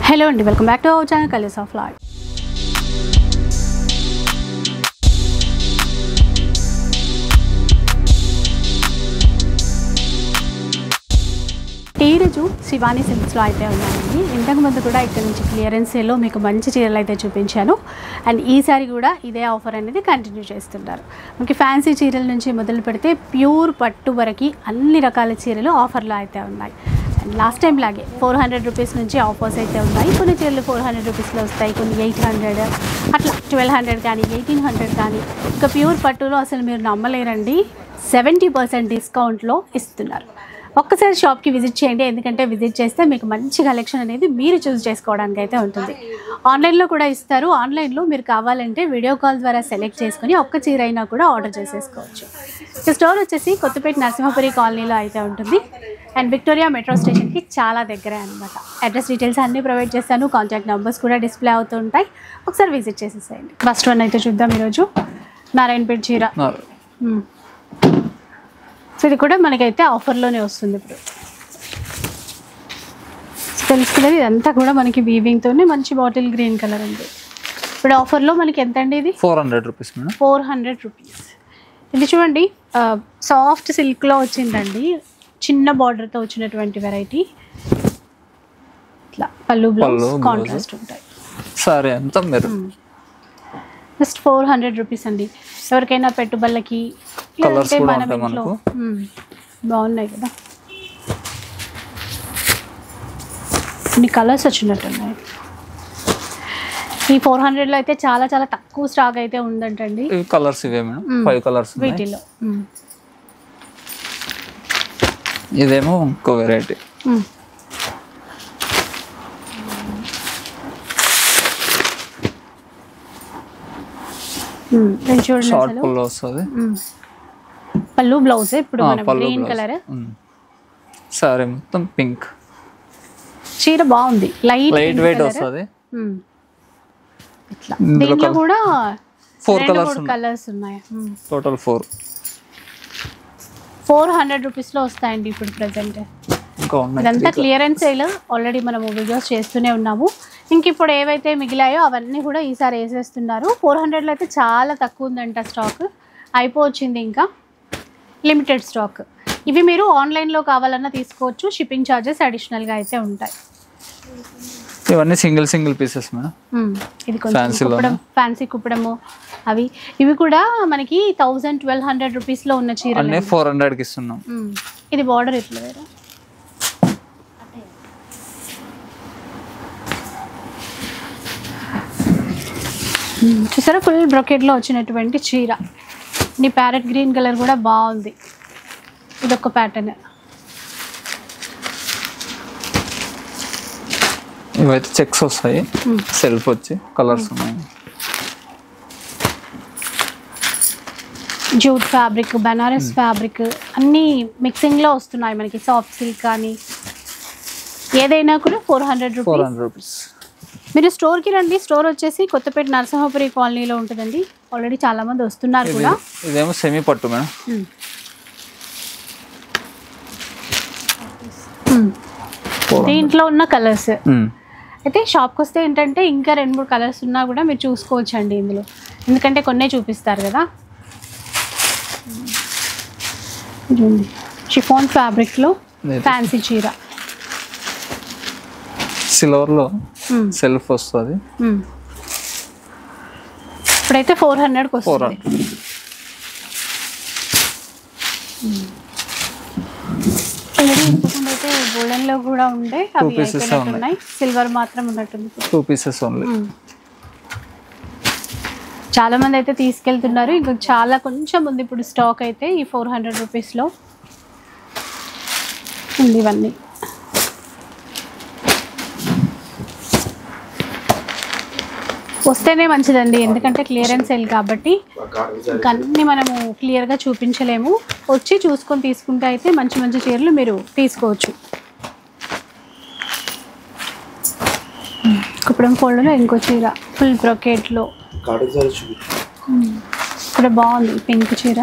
Hello and welcome back to our channel Colors of Life. ఈ రోజు Shivani silks లో అయితే ఉన్నానండి. ఇంతకు ముందు కూడా ఇక్కడ నుంచి క్లియరెన్స్ సేల్ లో మీకు మంచి చీరలు అయితే చూపించాను. అండ్ ఈసారి కూడా ఇదే ఆఫర్ అనేది కంటిన్యూ చేస్తున్నారు. మనకి ఫ్యాన్సీ చీరల నుంచి మొదలు పెడితే ప్యూర్ పట్టు వరకు అన్ని రకాల చీరలు ఆఫర్లో అయితే ఉన్నాయి. అండ్ లాస్ట్ టైం లాగే 400 రూపీస్ నుంచి ఆఫర్స్ అయితే ఉన్నాయి. కొన్ని చీరలు 400 రూపీస్లో వస్తాయి, కొన్ని 800 అట్లా 1200 కానీ 1800 కానీ. ఇంకా ప్యూర్ పట్టులో అసలు మీరు నమ్మలేరండి, 70% డిస్కౌంట్లో ఇస్తున్నారు. ఒక్కసారి షాప్కి విజిట్ చేయండి, ఎందుకంటే విజిట్ చేస్తే మీకు మంచి కలెక్షన్ అనేది మీరు చూస్ చేసుకోవడానికి అయితే ఉంటుంది. ఆన్లైన్లో కూడా ఇస్తారు. ఆన్లైన్లో మీరు కావాలంటే వీడియో కాల్ ద్వారా సెలెక్ట్ చేసుకుని ఒక్క చీర అయినా కూడా ఆర్డర్ చేసేసుకోవచ్చు. ఈ స్టోర్ వచ్చేసి కొత్తపేట నరసింహపురి కాలనీలో అయితే ఉంటుంది. అండ్ విక్టోరియా మెట్రో స్టేషన్కి చాలా దగ్గరే అనమాట. అడ్రస్ డీటెయిల్స్ అన్నీ ప్రొవైడ్ చేస్తాను, కాంటాక్ట్ నెంబర్స్ కూడా డిస్ప్లే అవుతూ ఉంటాయి. ఒకసారి విజిట్ చేసేసేయండి. ఫస్ట్ వన్ అయితే చూద్దాం ఈరోజు. నారాయణపేట చీర. సో ఇది కూడా మనకైతే ఆఫర్లోనే వస్తుంది. ఇప్పుడు తెలుసుకునేది ఇదంతా కూడా మనకి వీవింగ్తోనే మంచి బాటిల్ గ్రీన్ కలర్ ఉంది. ఇప్పుడు ఆఫర్లో మనకి ఎంత అండి ఇది? 400 రూపీస్. 400 రూపీస్. ఇది చూడండి, సాఫ్ట్ సిల్క్లో వచ్చిందండి, చిన్న బార్డర్తో వచ్చినటువంటి వెరైటీ. ఇట్లా పళ్ళు బ్లౌజ్ కాంట్రాస్ట్ ఉంటాయి. సరే ఎంత మీరు జస్ట్ 400 రూపీస్ అండి. ఎవరికైనా పెట్టుబడులకి లేదంటే మనం ఇంట్లో బాగున్నాయి కదా. కొన్ని కలర్స్ వచ్చినట్టున్నాయి. ఈ 400లో అయితే చాలా చాలా తక్కువ స్టాక్ అయితే ఉందంటండి. కలర్స్ ఇవే మేడం, 5 కలర్స్ వీటిలో. ఇదేమో ఇంకో వెరైటీ. షార్ట్ పళ్ళు వస్తుంది, పళ్ళు బ్లౌజ్. ఇప్పుడు గ్రీన్ కలర్ సారీ మొత్తం పింక్. చీర బాగుంది, లైట్ వెయిట్ వస్తుంది. ఇట్లా దీంట్లో కూడా 4 కలర్స్ ఉన్నాయి. టోటల్ 400 రూపీస్లో వస్తాయండి ఇప్పుడు ప్రెసెంట్. ఇదంతా క్లియరెన్స్ సేల్. ఆల్రెడీ మనము వీడియోస్ చేస్తూనే ఉన్నాము. ఇంక ఇప్పుడు ఏవైతే మిగిలాయో అవన్నీ కూడా ఈసారి వేసేస్తున్నారు. 400లో అయితే చాలా తక్కువ ఉందంట స్టాక్, అయిపోవచ్చింది, ఇంకా లిమిటెడ్ స్టాక్. ఇవి మీరు ఆన్లైన్లో కావాలన్నా తీసుకోవచ్చు, షిప్పింగ్ ఛార్జెస్ అడిషనల్గా అయితే ఉంటాయి. ఇవన్నీ సింగిల్ పీసెస్ మేడం. ఇది కొంచెం ఫ్యాన్సీ కుప్పడము అవి. ఇవి కూడా మనకి 1200 రూపీస్లో ఉన్న చీరలు 400కి ఇస్తున్నాం. ఇది బార్డర్ ఇట్లా వేరే. చూసారా, ఫుల్ బ్రొకెట్లో వచ్చినటువంటి చీర. నీ ప్యారెట్ గ్రీన్ కలర్ కూడా బాగుంది. ఇదొక ప్యాటర్న్. ఇవైతే చెక్స్ వస్తాయి, సెల్ఫ్ వచ్చి కలర్స్ ఉన్నాయి. జూట్ ఫ్యాబ్రిక్, బనారస్ ఫ్యాబ్రిక్ అన్నీ మిక్సింగ్లో వస్తున్నాయి మనకి. సాఫ్ట్ సిల్క్ కానీ ఏదైనా కూడా 400 రూపీస్. మీరు స్టోర్కి రండి. స్టోర్ వచ్చేసి కొత్తపేట నరసింహపురి కాలనీలో ఉంటుందండి. ఆల్రెడీ చాలా మంది వస్తున్నారు కూడా. ఇదేమో సెమీ పట్టు మేడం. దీంట్లో ఉన్న కలర్స్ అయితే షాప్కి వస్తే ఏంటంటే ఇంకా 2-3 కలర్స్ ఉన్నా కూడా మీరు చూసుకోవచ్చు అండి ఇందులో, ఎందుకంటే కొన్నే చూపిస్తారు కదా. షిఫాన్ ఫ్యాబ్రిక్లో ఫ్యాన్సీ చీర, సిల్వర్లో సెల్ఫ్ వస్తుంది. ఇప్పుడైతే 400కి వస్తుంది. అయితే గోల్డెన్లో కూడా ఉండే అవి ఉన్నాయి, సిల్వర్ మాత్రం ఉన్నట్టుంది. 2 పీసెస్ ఓన్లీ. చాలా మంది అయితే తీసుకెళ్తున్నారు. ఇంకా చాలా కొంచెం ఉంది ఇప్పుడు స్టాక్ అయితే. ఈ 400 రూపీస్లో ఉంది ఇవన్నీ. వస్తేనే మంచిదండి, ఎందుకంటే క్లియరెన్స్ సేల్ కాబట్టి ఇంకా అన్నీ మనము క్లియర్గా చూపించలేము. వచ్చి చూసుకొని తీసుకుంటే అయితే మంచి మంచి చీరలు మీరు తీసుకోవచ్చు. కుప్పడం ఫోల్డ్లో ఇంకో చీర ఫుల్ బ్రొకెట్లో ఇక్కడ బాగుంది, పింక్ చీర.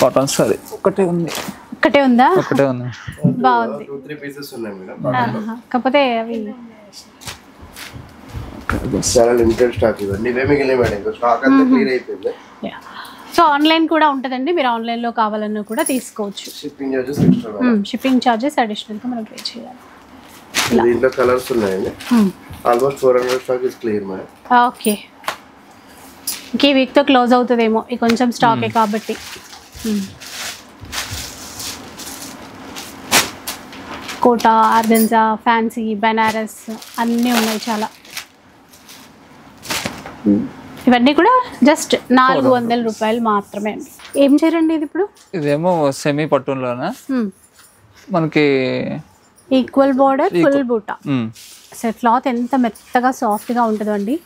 కాటన్ సారీ ఒకటే ఉంది. ఒక్కటే ఉందా? ఒకటే ఉంది. బాగుంది. 2-3 పీసెస్ ఉన్నాయి మేడం. కాకపోతే అవి చాలా లిమిటెడ్ స్టాక్ ఇవన్నీ ఇవే మిగిలినాయి మేడం. ఇంకా స్టాక్ అంతా క్లియర్ అయిపోయింది. సో ఆన్లైన్ కూడా ఉంటుందండి, మీరు ఆన్లైన్లో కావాలన్నా కూడా తీసుకోవచ్చు. Shipping charges extra. Shipping charges అడిషనల్గా మనం పే చేయాలి. దీంట్లో కలర్స్ ఉన్నాయండి. Almost 400 stock is clear madam. Okay, ఇంకే వీక్తో క్లోజ్ అవుతుందేమో ఈ కొంచెం స్టాకే కాబట్టి. కోటా, ఆర్గంజా, ఫ్యాన్సీ, బెనారస్ అన్నీ ఉన్నాయి చాలా. ఇవన్నీ కూడా జస్ట్ 400 రూపాయలు మాత్రమే అండి. ఏం చేయరండి ఇది ఇప్పుడు? ఇదేమో సెమీ పట్టులోనా మనకి ఈక్వల్ బోర్డర్, ఫుల్ బూటా. అసలు క్లాత్ ఎంత మెత్తగా సాఫ్ట్గా ఉంటుందో అండి.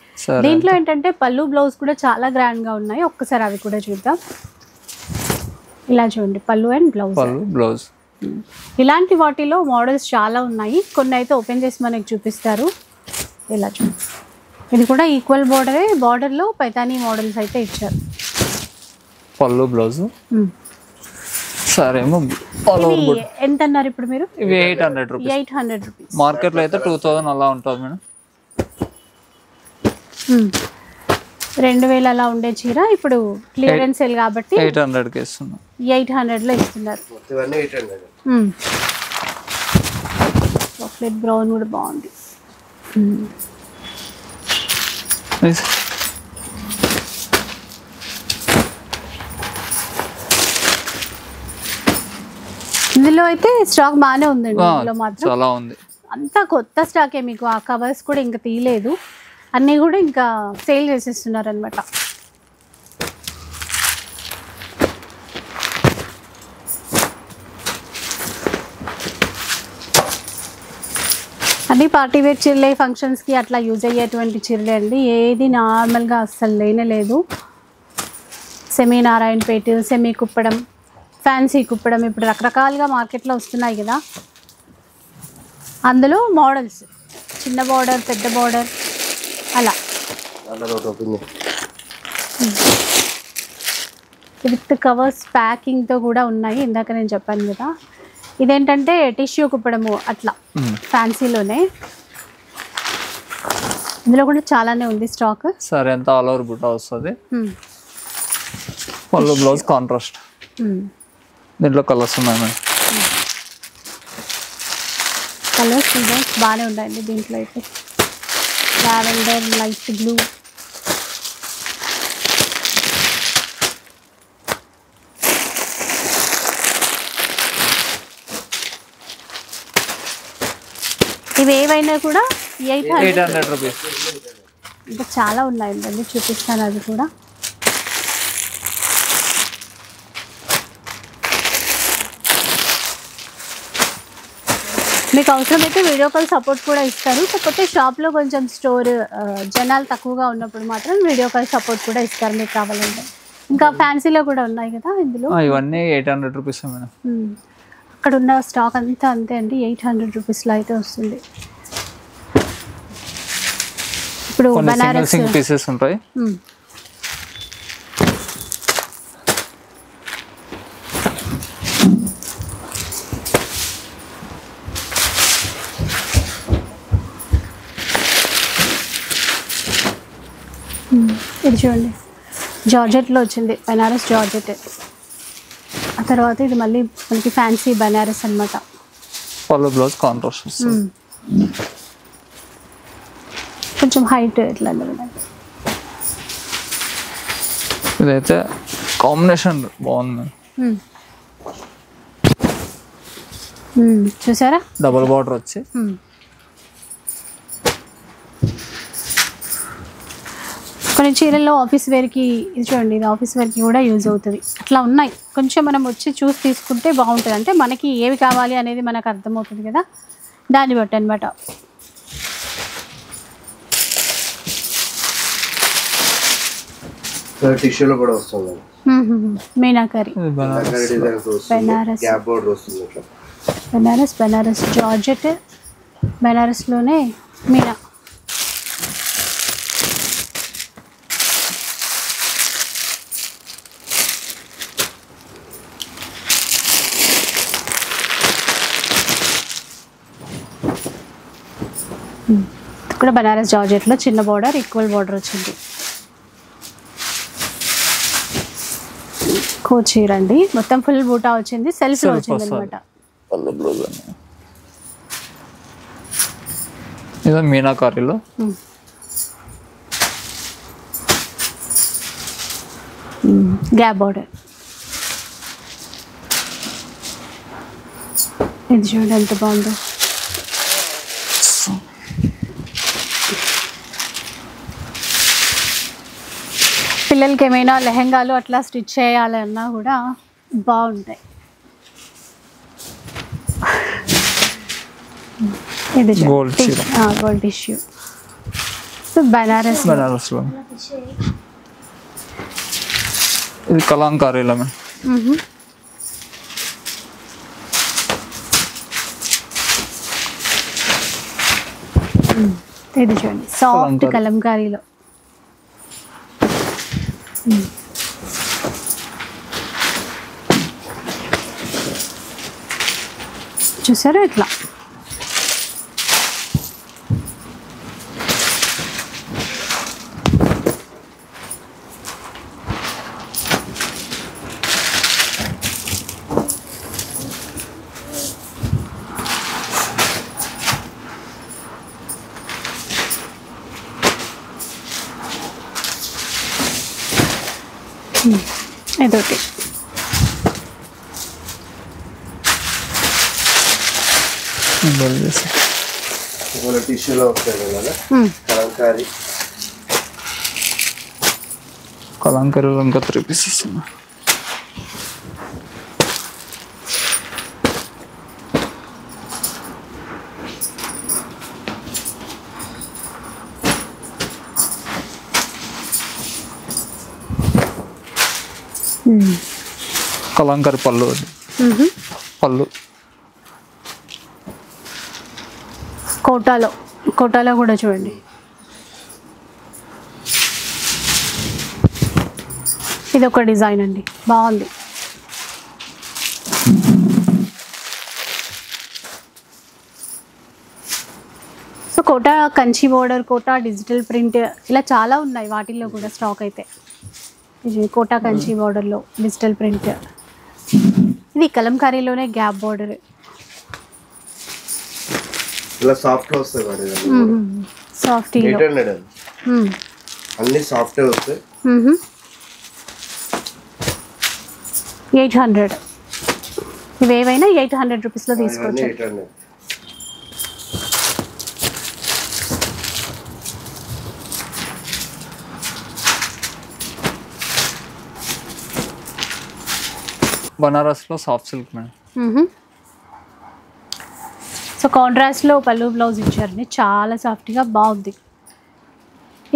దీంట్లో ఏంటంటే పళ్ళు, బ్లౌజ్ కూడా చాలా గ్రాండ్గా ఉన్నాయి. ఒక్కసారి అవి కూడా చూద్దాం. ఇలా చూడండి, పళ్ళు అండ్ బ్లౌజ్. ఇలాంటి వాటిలో మోడల్స్ చాలా ఉన్నాయి. కొన్ని అయితే ఓపెన్ చేసి మనకి చూపిస్తారు. ఇలా చూడండి, ఇది కూడా ఈక్వల్ బోర్డరే. బార్డర్లో పైతానీ మోడల్స్ అయితే ఇచ్చారు. పళ్ళు, బ్లౌజ్. సరేమో ఎంత అన్నారు ఇప్పుడు మీరు? ఇవి 800 రూపీస్. 800 రూపీస్. మార్కెట్లో అయితే 2000 అలా ఉంటుంది మేడం. 2000 అలా ఉండే చీర ఇప్పుడు క్లియరెన్స్ సేల్ కాబట్టి 800కి ఇస్తున్నాం. 800లో ఇస్తున్నారు. ఇవన్నీ 800. చాక్లెట్ బ్రౌన్ కూడా బాగుంది. ఇందులో అయితే స్టాక్ బాగానే ఉందండి. ఇందులో మాత్రం చాలా ఉంది. అంతా కొత్త స్టాకే. మీకు ఆ కవర్స్ కూడా ఇంకా తీయలేదు, అన్నీ కూడా ఇంకా సేల్ చేసేస్తున్నారు అనమాట. అన్నీ పార్టీ వేర్ చీరలే, ఫంక్షన్స్కి అట్లా యూజ్ అయ్యేటువంటి చీరలే అండి. ఏది నార్మల్గా అస్సలు లేనే లేదు. Semi Narayanpet, semi Kuppadam, fancy Kuppadam ఇప్పుడు రకరకాలుగా మార్కెట్లో వస్తున్నాయి కదా. అందులో మోడల్స్ చిన్న బార్డర్, పెద్ద బార్డర్ అలా విత్ కవర్స్ ప్యాకింగ్తో కూడా ఉన్నాయి. ఇందాక నేను చెప్పాను కదా. ఇదేంటంటే టిష్యూ కుప్పడము అట్లా ఫ్యాన్సీలోనే. ఇందులో కూడా చాలానే ఉంది స్టాక్. సరే, ఎంత ఆల్ ఓవర్ బుట్ట వస్తుంది. పళ్ళు, బ్లౌజ్ కాంట్రాస్ట్. దీంట్లో కలర్స్ ఉన్నాయి మేడం. కలర్స్ డిజైన్స్ బాగానే ఉన్నాయండి దీంట్లో అయితే. లావెండర్, లైట్ బ్లూ, ఇవి ఏవైనా కూడా 800 రూపీస్. ఇంకా చాలా ఉన్నాయండి, చూపిస్తాను అది కూడా. మీకు అవసరమైతే వీడియో కాల్ సపోర్ట్ కూడా ఇస్తారు. కాకపోతే షాప్లో కొంచెం స్టోర్ జనాలు తక్కువగా ఉన్నప్పుడు మాత్రం వీడియో కాల్ సపోర్ట్ కూడా ఇస్తారు మీకు కావాలంటే. ఇంకా ఫ్యాన్సీలో కూడా ఉన్నాయి కదా ఇందులో. ఇవన్నీ 800 రూపీస్ మేడం. అక్కడ ఉన్న స్టాక్ అంతా అంతే అండి. 800 రూపీస్లో అయితే వస్తుంది. ఇప్పుడు బనారస్ పీసెస్ ఉంటాయి. ఇది చూడండి, జార్జెట్లో వచ్చింది, బనారస్ జార్జెట్. ఆ తర్వాత ఇది మళ్ళీ మనకి ఫ్యాన్సీ బనారస్ అనమాట. పళ్ళు, బ్లౌజ్ కాంట్రాస్ట్. కొంచెం హైట్ ఇట్లా. ఇదైతే కాంబినేషన్ బాగుంది. చూసారా, డబుల్ బార్డర్ వచ్చి. కొన్ని చీరల్లో ఆఫీస్ వేర్కి, ఇది చూడండి, ఇది ఆఫీస్ వేర్కి కూడా యూజ్ అవుతుంది. అట్లా ఉన్నాయి. కొంచెం మనం వచ్చి చూసి తీసుకుంటే బాగుంటుంది. అంటే మనకి ఏవి కావాలి అనేది మనకు అర్థమవుతుంది కదా, దాన్ని బట్టి అనమాట. టిష్యూలో కూడా వస్తుంది మీనాకరీ, బెనారస్, బెనారస్ జార్జెట్, బెనారస్లోనే మీనా. ఇక్కడ బనారస్ జార్జెట్లో చిన్న బార్డర్, ఈక్వల్ బార్డర్ వచ్చింది. కోచీర అండి, మొత్తం ఫుల్ బూటా వచ్చింది, సెల్ఫ్లో వచ్చింది అనమాట. పళ్ళు బ్లౌజ్ అని ఇది మీనాకారిలో గ్యాప్ బార్డర్. ఇది చూడండి ఎంత బాగుందో. పిల్లలకి ఏమైనా లెహెంగాలు అట్లా స్టిచ్ చేయాలన్నా కూడా బాగుంటాయి. ఇది gold gold tissue. So Banaras బనారస్లో ఇది కలంకారీలో ఇది చూడండి సాఫ్ట్ కలంకారీలో. చూసారా ఇట్లా ఇదొకటి. టిష్యూలో వస్తాయి కదా కలంకారీ. కలంకారీలో ఇంకా 3 పీసెస్ ఉన్నాయి. కలంకారీ పళ్ళు పళ్ళు కోటాలో కూడా చూడండి. ఇది ఒక డిజైన్ అండి, బాగుంది. So Kota Kanchi border, Kota digital print ఇలా చాలా ఉన్నాయి. వాటిల్లో కూడా స్టాక్ అయితే ఇది కోటా కంచి బోర్డర్లో డిజిటల్ ప్రింట్. ఇది కలంకారీలోనే గ్యాప్ బోర్డర్. ఇలా సాఫ్ట్ వస్తాయి మరి. సాఫ్ట్ అన్ని సాఫ్ట్ వస్తాయి. 800 ఇవేవైనా 800 రూపీస్లో తీసుకోవచ్చు. బనారస్లో సాఫ్ట్ సిల్క్ మేడం. సో కాంట్రాస్ట్లో పళ్ళు బ్లౌజ్ ఇచ్చారండి, చాలా సాఫ్ట్గా బాగుంది.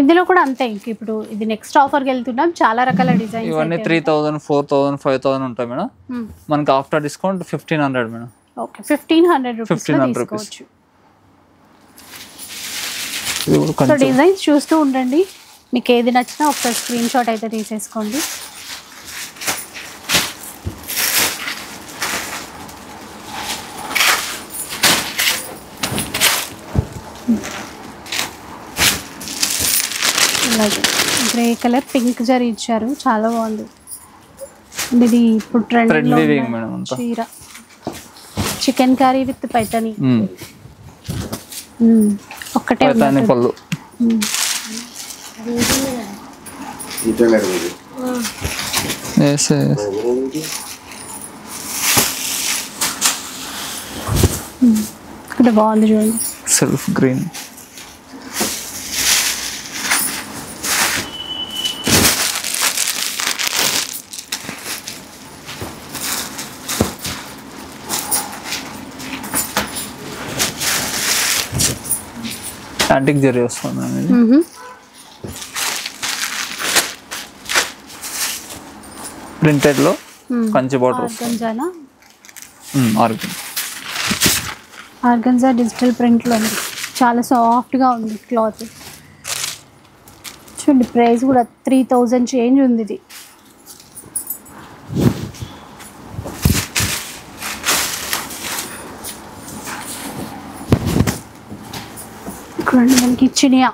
ఇందులో కూడా అంతే. ఇంక ఇప్పుడు ఇది నెక్స్ట్ ఆఫర్కి వెళ్తున్నాం, చాలా రకాల డిజైన్స్. ఇవన్నీ 3000, 4000, 5000 ఉంటాయి మేడం. మనకి ఆఫ్టర్ డిస్కౌంట్ 1500 మేడం. ఓకే, 1500 రూపీస్లో తీసుకోవచ్చు. సో డిజైన్స్ చూస్తూ ఉండండి, మీకు ఏది నచ్చినా ఒకసారి స్క్రీన్ షాట్ అయితే తీసేసుకోండి. గ్రే కలర్ పింక్ జరీ ఇచ్చారు, చాలా బాగుంది. ఇది ఇప్పుడు ట్రెండింగ్ చీర, చికెన్ కర్రీ విత్ పైతాని. ఒక్కటే పళ్ళు. ఇక్కడ బాగుంది చూడండి, సెల్ఫ్ గ్రీన్. యాంటిక్ జరీ వస్తుంది. ప్రింటెడ్ లో కంచి బార్డర్ ఆర్గంజానా, ఆర్గంజా డిజిటల్ ప్రింట్ లో ఉంది, చాలా సాఫ్ట్ గా ఉంది క్లాత్. చూడండి ప్రైస్ కూడా 3000 చేంజ్ ఉంది. ఇది చూడండి మనకి చినియా,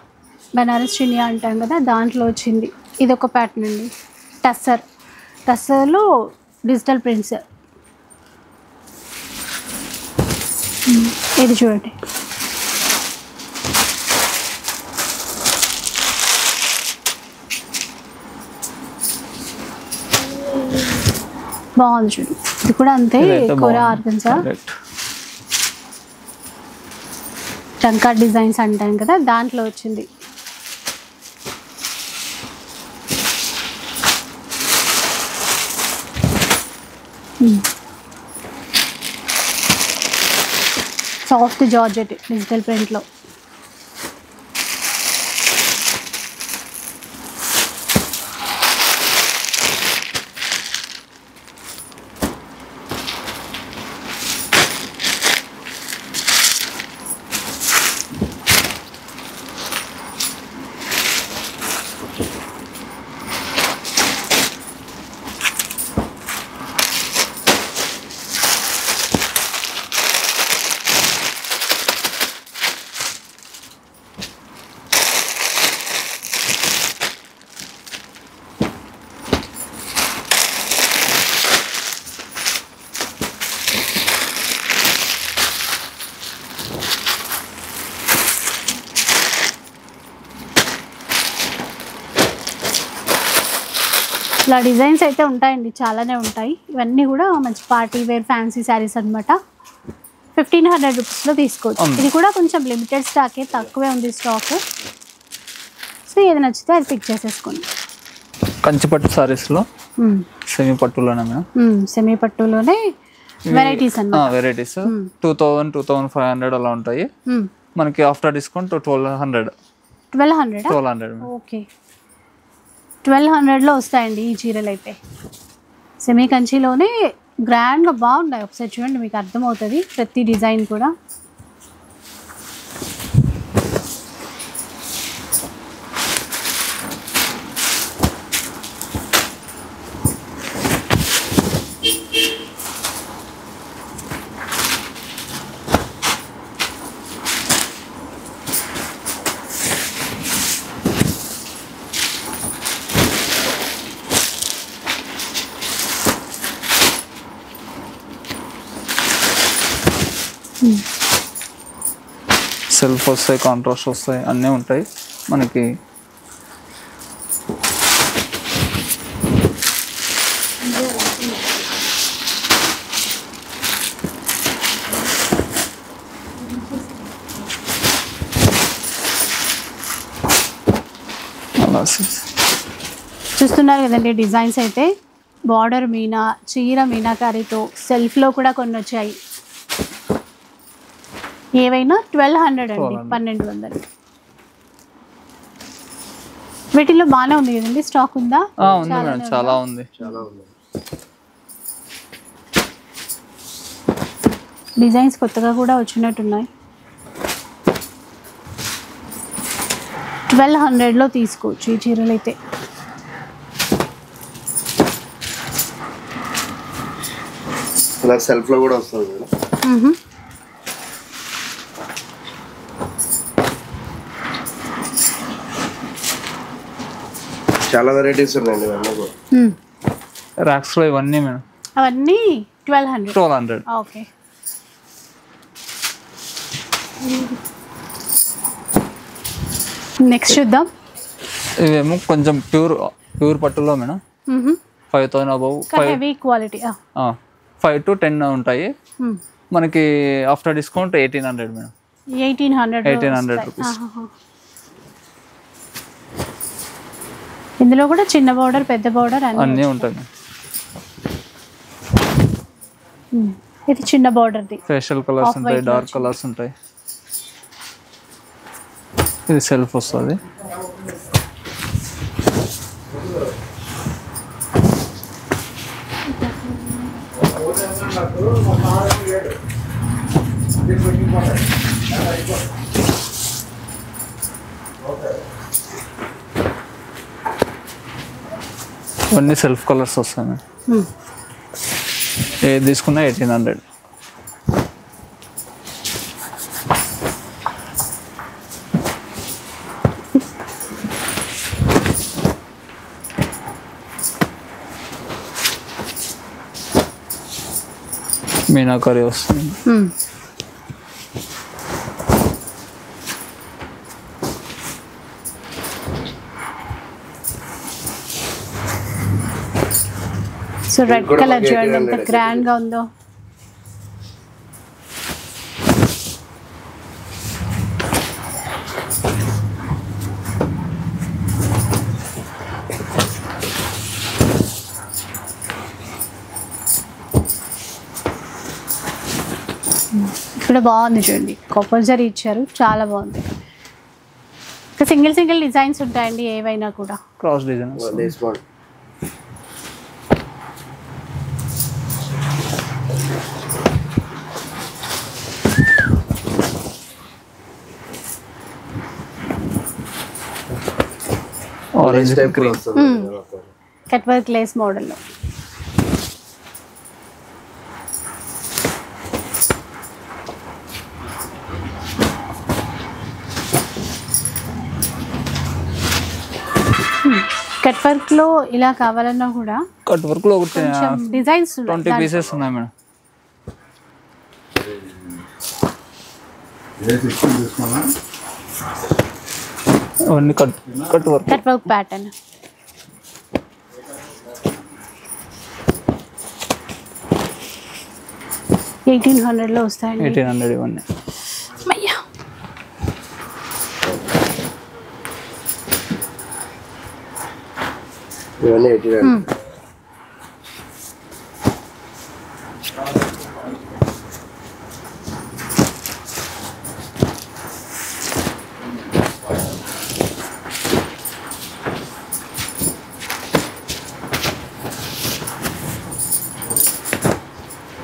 బనారస్ చినియా అంటాం కదా, దాంట్లో వచ్చింది. ఇది ఒక ప్యాటర్న్ అండి. టస్సర్లో డిజిటల్ ప్రింట్స్. ఇది చూడండి, బాగుంది చూడండి. ఇది కూడా అంతే, కోరా ఆర్గన్జా టంకా డిజైన్స్ అంటాం కదా, దాంట్లో వచ్చింది. సాఫ్ట్ జార్జెట్ డిజిటల్ ప్రింట్లో. ఇలా డిజైన్స్ అయితే ఉంటాయండి, చాలానే ఉంటాయి. ఇవన్నీ కూడా మంచి పార్టీ వేర్ ఫ్యాన్సీ శారీస్ అనమాట. 1500 రూపీస్లో తీసుకోవచ్చు. ఇది కూడా కొంచెం లిమిటెడ్ స్టాకే, తక్కువే ఉంది స్టాక్. సో ఏది నచ్చితే అది పిక్ చేసేసుకోండి. కంచిపట్టు సారీస్లో సెమీ పట్టులోనే సెమీ పట్టులోనే వెరైటీస్ అన్నమాట. వెరైటీస్ 2000, 2500 అలా ఉంటాయి. మనకి ఆఫ్టర్ డిస్కౌంట్ 1200. ఓకే, 1200లో వస్తాయండి ఈ చీరలు అయితే. సెమీ కంచిలోనే గ్రాండ్గా బాగున్నాయి. ఒకసారి చూడండి, మీకు అర్థమవుతుంది ప్రతి డిజైన్ కూడా. సెల్ఫ్ వస్తాయి, కాంట్రాస్ట్ వస్తాయి, అన్నీ ఉంటాయి మనకి. చూస్తున్నారు కదండి డిజైన్స్ అయితే. బార్డర్ మీనా, చీర మీనాకారితో సెల్ఫ్లో కూడా కొన్ని వచ్చాయి. ఏవైనా 1200 అండి, 1200. వీటిలో బాగానే ఉంది కదండి, స్టాక్ ఉందా? చాలా ఉంది. డిజైన్స్ కొత్తగా కూడా వచ్చినట్టున్నాయి. 1200లో తీసుకోవచ్చు ఈ చీరలు అయితే. సెల్ఫ్ లో కూడా వస్తుంది. చాలా వెరైటీస్ ఉన్నాయండి ఇవన్నీ కూడా. రాక్స్ లో ఇవన్నీ మేడం, అవన్నీ 1200. ఓకే, నెక్స్ట్ చూద్దాం. ఇవేమో కొంచెం ప్యూర్ పట్టులో madam. 5000 above, heavy quality. 5 to 10 ఉంటాయి. మనకి ఆఫ్టర్ డిస్కౌంట్ 1800 మేడం. 1800 రూపీస్. ఇందులో కూడా చిన్న బార్డర్, పెద్ద బార్డర్ అన్నీ ఉంటాయి. ఇది చిన్న బార్డర్ది. ఫేషియల్ కలర్స్ ఉంటాయి, డార్క్ కలర్స్ ఉంటాయి. ఇది సెల్ఫ్ వస్తుంది. ఇవన్నీ సెల్ఫ్ కలర్స్ వస్తాయి. ఏది తీసుకున్నా 1800. మీనాకరీ వస్తుంది. సో రెడ్ కలర్ చూడండి ఎంత గ్రాండ్ గా ఉందో. ఇక్కడ బాగుంది చూడండి, కాపర్ జరీ ఇచ్చారు, చాలా బాగుంది. ఇంకా సింగిల్ సింగిల్ డిజైన్స్ ఉంటాయండి ఏవైనా కూడా. క్రాస్ డిజైన్ ఆరెంజ్ టైప్ వస్తుంది. కట్ వర్క్ లేస్ మోడల్లో. కట్ వర్క్ లో ఇలా కావాలన్నా కూడా కట్ వర్క్ లో డిజైన్స్ 20 పీసెస్ ఉన్నాయి మేడం. అవన్నీ కట్ వర్క్ ప్యాటర్న్. $1800 వస్తాయండి. 1800 ఇవన్నీ. ఇవన్నీ 1800.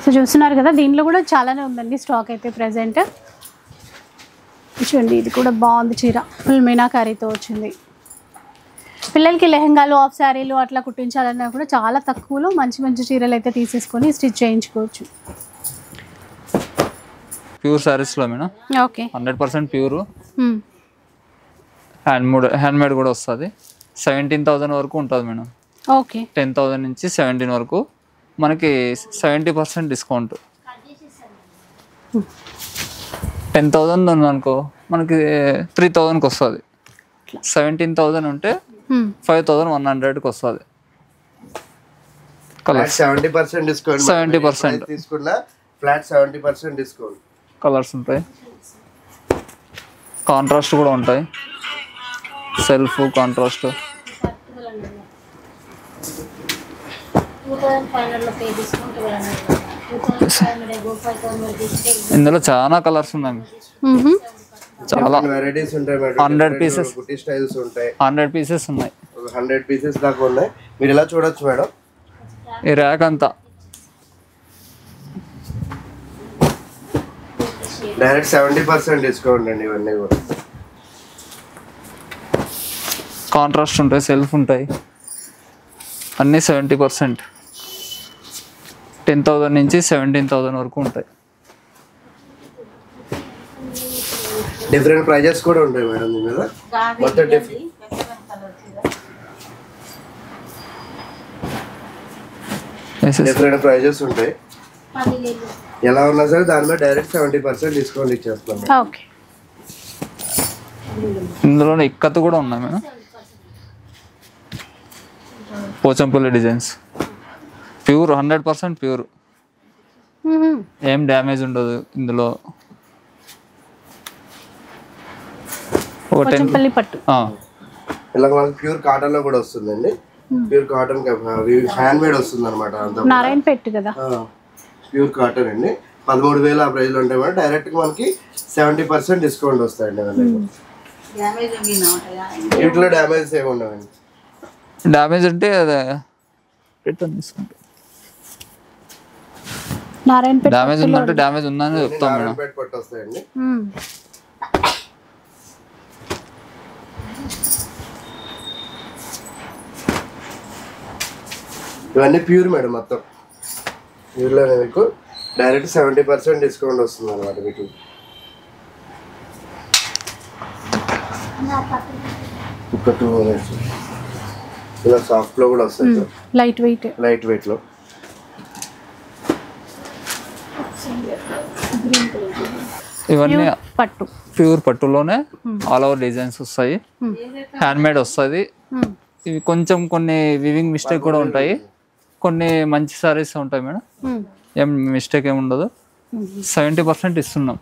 సో చూస్తున్నారు కదా, దీంట్లో కూడా చాలానే ఉందండి స్టాక్ అయితే ప్రెసెంట్. చూడండి ఇది కూడా బాగుంది చీర, ఫుల్ మీనాకారీతో వచ్చింది. పిల్లలకి లెహంగాలు, ఆఫ్ శారీలు అట్లా కుట్టించాలన్నా కూడా చాలా తక్కువలో మంచి మంచి చీరలు అయితే తీసేసుకొని స్టిచ్ చేయించుకోవచ్చు. ప్యూర్ శారీస్లో మేడం. Okay, 100% pure. హ్యాండ్మేడ్ కూడా వస్తుంది. 17,000 వరకు ఉంటుంది మేడం. ఓకే, 10,000 నుంచి 17 వరకు మనకి 70% డిస్కౌంట్. 10,000 ఉందనుకో మనకి 3,000కి వస్తుంది. 17,000 ఉంటే 5,100కి వస్తుంది. Colours 70% discount. 70% తీసుకున్నా ఫ్లాట్ 70% డిస్కౌంట్. కలర్స్ ఉంటాయి, కాంట్రాస్ట్ కూడా ఉంటాయి. Self contrast. ఇందులో చాలా కలర్స్ ఉన్నాయి, చాలా వెరైటీస్ ఉంటాయి. 100 పీసెస్ బుట్టి స్టైల్స్ ఉంటాయి. 100 పీసెస్ ఉన్నాయి. 100 పీసెస్ దాకా ఉన్నాయి. మీరు ఇలా చూడొచ్చు మేడం. ఈ ర్యాక్ అంతా డైరెక్ట్ 70% డిస్కౌంట్ అండి. ఇవన్నీ కూడా కాంట్రాస్ట్ ఉంటాయి, సెల్ఫ్ ఉంటాయి, అన్నీ 70%. 10,000 నుంచి 17,000 వరకు ఉంటాయి. డిఫరెంట్ ప్రైజెస్ కూడా ఉంటాయి మేడం దీని మీద. మొత్తం డిఫరెంట్ ప్రైజెస్ ఉంటాయి. ఎలా ఉన్నా సరే దాని మీద డైరెక్ట్ 70% డిస్కౌంట్ ఇచ్చేస్తాం. ఓకే, ఇందులోనే ఇక్కత్ కూడా ఉన్నాయి madam. Pochampally designs pure, 100% pure. ఏం డ్యామేజ్ ఉండదు ఇందులో. పోచంపల్లి పట్టు. ఇలా మనకి ప్యూర్ కాటన్ లో కూడా వస్తుందండి. ప్యూర్ కాటన్ హ్యాండ్ మేడ్ వస్తుంది అనమాట. నారాయణపేట కదా, ప్యూర్ కాటన్ అండి. 13,000 ఆ ప్రైస్ ఉంటాయి మేడం. డైరెక్ట్ మనకి 70% డిస్కౌంట్ వస్తాయండి. వీటిలో డ్యామేజ్ ఏమి ఉండవండి. డ్యామేజ్ అంటే అదే రిటర్న్ తీసుకుంటాం. నారాయణపేట డ్యామేజ్ ఉందంటే డ్యామేజ్ ఉందని చెప్తాం మేడం. నారాయణపేట పట్టు వస్తాయండి. ఇవన్నీ ప్యూర్ మేడం. మొత్తం ప్యూర్లోనే మీకు డైరెక్ట్ 70% డిస్కౌంట్ వస్తుంది అనమాట. మీకు ఒక 2 మినిట్స్ ఇలా సాఫ్ట్ లో కూడా వస్తాయి. లైట్ వెయిట్ లో ఇవన్నీ పట్టు ప్యూర్ పట్టులోనే ఆల్ ఓవర్ డిజైన్స్ వస్తాయి, హ్యాండ్ మేడ్ వస్తుంది. ఇవి కొంచెం కొన్ని వివింగ్ మిస్టేక్ కూడా ఉంటాయి, కొన్ని మంచి సారీస్ ఉంటాయి మేడం, ఏం మిస్టేక్ ఏమి ఉండదు. 70% ఇస్తున్నాం.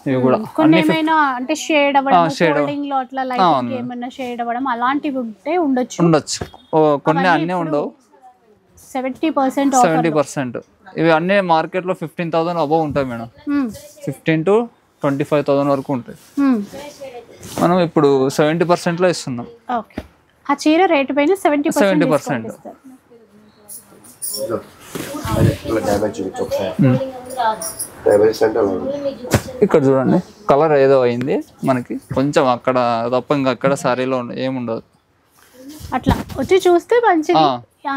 ఇవి కూడా కొన్ని ఏమైనా అంటే షేడ్ అవ్వడం, ఫోల్డింగ్ లో అట్లా లైట్ ఏమైనా షేడ్ అవ్వడం అలాంటివి ఉంటే ఉండొచ్చు. కొన్ని అన్నీ ఉండవు. 70%. ఇవి అన్నీ మార్కెట్ లో 15,000 అబౌవ్ ఉంటాయి మేడం. 15 to 25,000 వరకు ఉంటాయి. మనం ఇప్పుడు 70% లో ఇస్తున్నాం. ఓకే, ఆ చీర రేటు పైన 70%. ఇక్కడ చూడండి, కలర్ ఏదో అయింది మనకి కొంచెం, అక్కడ తప్ప ఇంకా అక్కడ సారీలో ఏముండదు. అట్లా వచ్చి చూస్తే మంచిది.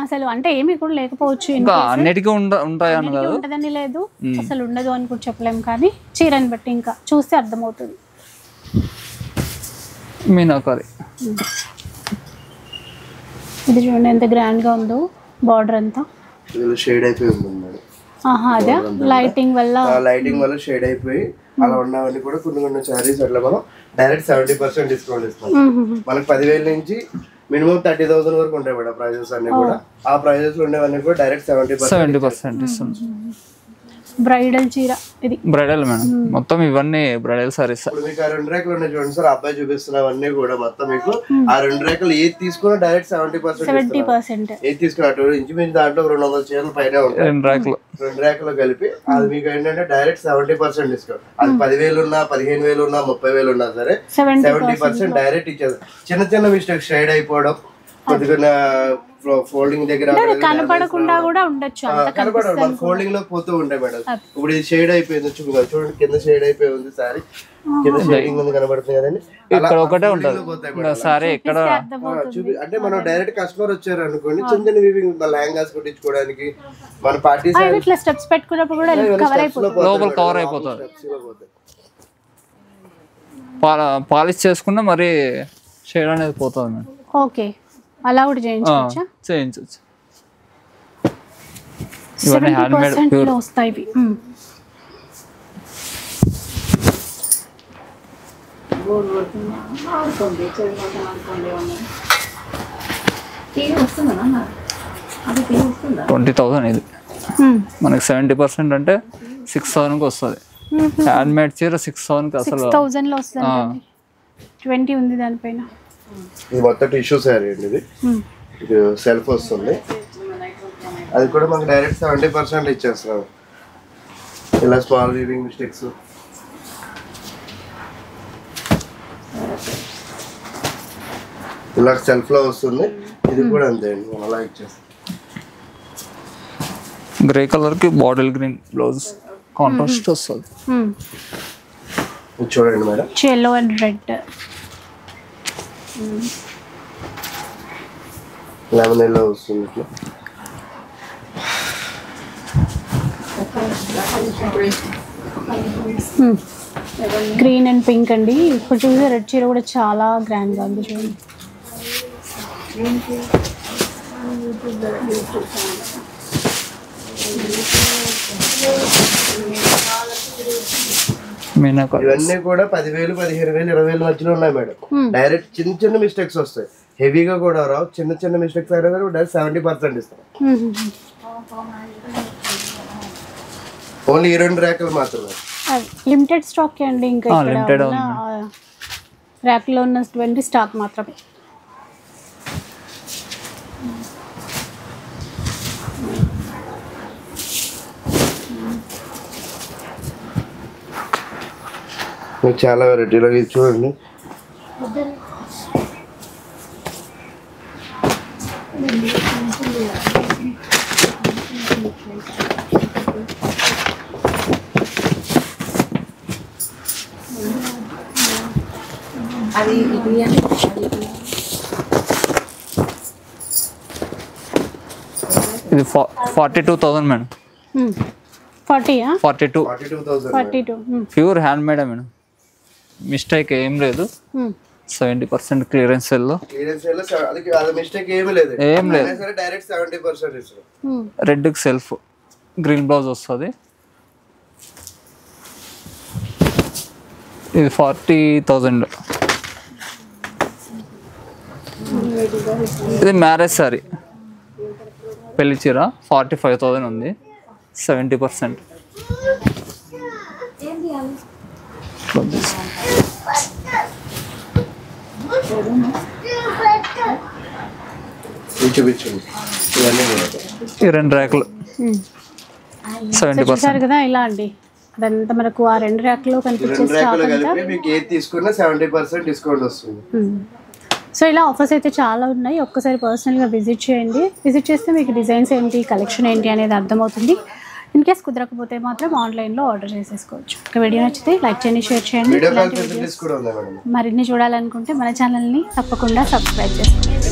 అసలు అంటే ఏమి కూడా లేకపోవచ్చు, ఇంకా అన్నిటికీ ఉంటాయని కాదు, ఉంటదని లేదు, అసలు ఉండదు అని కూడా చెప్పలేము. కానీ చీరని బట్టి ఇంకా చూస్తే అర్థమవుతుంది. మీనాకరి ఇది చూడండి ఎంత గ్రాండ్ గా ఉందో, బార్డర్ అంతా షేడ్ అయిపోయి ఉంది మేడం. అదే లైటింగ్ వల్ల షేడ్ అయిపోయి అలా ఉన్నవన్నీ కూడా కొన్ని సారీస్ అట్లా మనం డైరెక్ట్ 70% డిస్కౌంట్ ఇస్తాం. మనకి 10,000 నుంచి మినిమం 30,000 వరకు ఉంటాయి మేడం ప్రైజెస్ అన్ని కూడా. ఆ ప్రైజెస్ లో ఉండేవన్నీ కూడా డైరెక్ట్ 70% ఇస్తాం. బ్రైడల్ చీర ఇది, బ్రైడల్ మేడం, మొత్తం ఇవన్నీ బ్రైడల్ సారీస్. ఇప్పుడు మీకు ఆ 2 రేకులు ఉన్నాయి చూడండి సార్, అబ్బాయి చూపిస్తున్నవన్నీ కూడా మొత్తం మీకు ఆ 2 రేకులు ఏది తీసుకున్నా డైరెక్ట్ 70%. ఏది తీసుకున్నట్టు ఇంచుమించు దాంట్లో 200 చీరలు పైన ఉంటాయి. 2 రేకులు కలిపి అది మీకు ఏంటంటే డైరెక్ట్ 70% డిస్కౌంట్. అది 10,000 ఉన్నా, 15,000 ఉన్నా, 30,000 ఉన్నా సరే 70% డైరెక్ట్ ఇచ్చేది. చిన్న మిస్టేక్ షేడ్ అయిపోవడం, కొద్దిగా ఫోల్డింగ్ దగ్గర కనపడకుండా కూడా ఉండొచ్చు, కనపడదు మన ఫోల్డింగ్ లో పోతూ ఉంటాయి మేడం. ఇప్పుడు ఇది షేడ్ అయిపోయింది చూడండి, కింద షేడ్ అయిపోయి ఉంది సారీ, కింద షేడింగ్ ఉంది కనబడుతుంది కదండి. ఇక్కడ ఒకటే ఉంటుంది సారీ ఇక్కడ చూపి. అంటే మనం డైరెక్ట్ కస్టమర్ వచ్చారు అనుకోండి, చిన్న వివింగ్ లెహంగాస్ కుట్టించుకోవడానికి మన పార్టీ స్టెప్స్ పెట్టుకున్నప్పుడు కూడా లోపల కవర్ అయిపోతుంది. పాలిష్ చేసుకున్నా మరి షేడ్ అనేది పోతుంది మేడం. ఓకే, అలా కూడా చేయించవచ్చు. ఇవన్నీ హ్యాండ్ మేడ్ ప్యూర్ వస్తాయి ఇవి. $20,000 ఇది. మనకి 70% అంటే 6,000కి వస్తుంది. హ్యాండ్ మేడ్ చీర 6,000కి అసలు 6,000 లో వస్తుంది. 20 ఉంది దానిపైన. ఇది మొత్తం టిష్యూ సారీ అండి. ఇది సెల్ఫ్ వస్తుంది, అది కూడా మనకి డైరెక్ట్ 70% ఇచ్చేస్తున్నాం. ఇలా స్మాల్ వీవింగ్ మిస్టేక్స్ ఇలా సెల్ఫ్ లో వస్తుంది. ఇది కూడా అంతే అండి, మనం అలా ఇచ్చేస్తాం. గ్రే కలర్ కి బాటిల్ గ్రీన్ బ్లౌజ్ కాంట్రాస్ట్ వస్తుంది. చూడండి madam, yellow and red, lemon yellow వస్తుంది ఇట్లా. గ్రీన్ అండ్ పింక్ అండి. ఇప్పుడు చూసే రెడ్ చీర కూడా చాలా గ్రాండ్ గా ఉంది చూడండి. ఇవన్నీ కూడా 10,000, 15,000, 20,000 మధ్యలో ఉన్నాయి మేడం. డైరెక్ట్ చిన్న మిస్టేక్స్ వస్తాయి, హెవీగా కూడా రావు. చిన్న మిస్టేక్స్ అయినా కానీ డైరెక్ట్ 70% ఇస్తాం. ఓన్లీ ఈ 2 ర్యాకులు మాత్రమే, లిమిటెడ్ స్టాక్ అండి. ఇంకా ర్యాక్ లో ఉన్న 20 స్టాక్ మాత్రమే. చాలా వెరైటీలో ఇది చూడండి. ఇది 42,000 madam. 42 pure hand made madam, mistake ఏం లేదు. 70% క్లియరెన్స్ సెల్లో మిస్టేక్ ఏమీ లేదు, ఏం లేదు. డైరెక్ట్ 70% ఇస్తాం. రెడ్ కి సెల్ఫ్ గ్రీన్ బ్లౌజ్ వస్తుంది. ఇది 40,000. ఇది మ్యారేజ్ సారీ పెళ్లి చీర 45,000 ఉంది, 70%. చూపించండి ఇవన్నీ కూడా. ఈ 2 ర్యాకులు 70%. చూసారు కదా ఇలా అండి, అదంతా మనకు ఆ 2 ర్యాక్లో కనిపించే 2 ర్యాకులు కలిపి మీకు ఏది తీసుకున్నా 70% డిస్కౌంట్ వస్తుంది. సో ఇలా ఆఫర్స్ అయితే చాలా ఉన్నాయి. ఒక్కసారి పర్సనల్గా విజిట్ చేయండి. విజిట్ చేస్తే మీకు డిజైన్స్ ఏంటి, కలెక్షన్ ఏంటి అనేది అర్థమవుతుంది. ఇన్ కేస్ కుదరకపోతే మాత్రం ఆన్లైన్లో ఆర్డర్ చేసేసుకోవచ్చు. ఒక వీడియో నచ్చితే లైక్ చేయండి, షేర్ చేయండి. వీడియో కాల్ ఫెసిలిటీస్ కూడా ఉన్నాయి మేడం. మరిన్ని చూడాలనుకుంటే మన ఛానల్ని తప్పకుండా సబ్స్క్రైబ్ చేసుకోండి.